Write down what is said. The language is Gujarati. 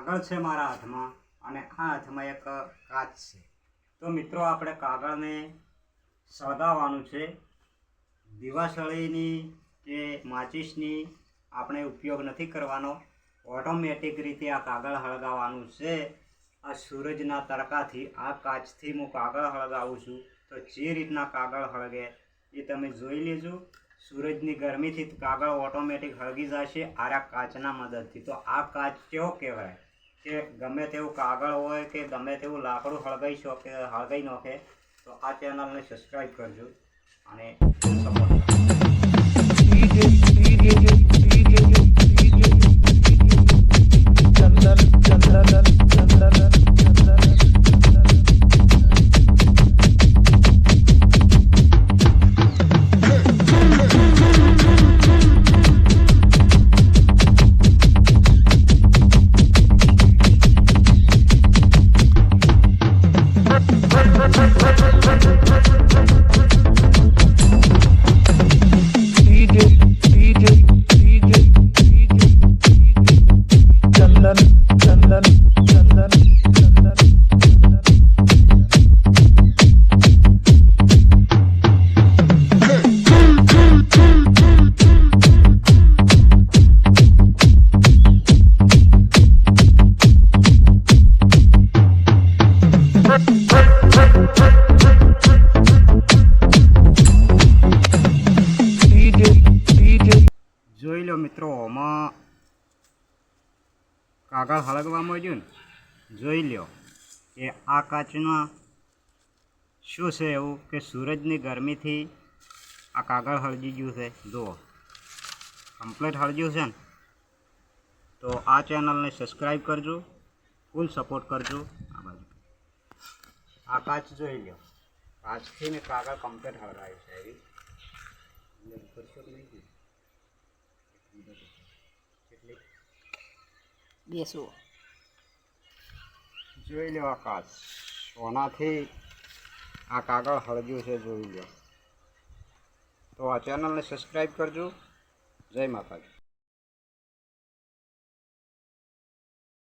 કાગળ છે મારા હાથમાં અને આ હાથમાં એક કાચ છે. તો મિત્રો આપણે કાગળને સળગાવવાનું છે. દીવાસળીની કે માચીસની આપણે ઉપયોગ નથી કરવાનો. ઓટોમેટિક રીતે આ કાગળ હળગાવવાનું છે. આ સૂરજના તડકાથી આ કાચથી હું કાગળ હળગાવું છું. તો જે રીતના કાગળ હળગે એ તમે જોઈ લેજો. સૂરજની ગરમીથી કાગળ ઓટોમેટિક હળગી જશે આ કાચના મદદથી. તો આ કાચ કેવો કહેવાય કે ગમે તેવું કાગળ હોય કે ગમે તેવું લાકડું હળગાઈ નાખે. તો આ ચેનલને સબસ્ક્રાઈબ કરજો અને સપોર્ટ જોઈ લો મિત્રો. આમાં કાગળ હળગવામાં આવ્યું ને, જોઈ લો કે આ કાચમાં શું છે એવું કે સૂરજની ગરમીથી આ કાગળ હળગી ગયું છે. જુઓ કમ્પ્લીટ હળગ્યું છે ને. તો આ ચેનલને સબસ્ક્રાઈબ કરજો, ફૂલ સપોર્ટ કરજો. આ બાજુ આ કાચ જોઈ લો. કાચથી ને કાગળ કમ્પ્લીટ હળગાયું છે. એવી બેસો જોઈ લો. આ કાચ સોનાથી આ કાગળ હળગ્યું છે. જોઈ લો. તો આ ચેનલને સબસ્ક્રાઈબ કરજો. જય માતાજી.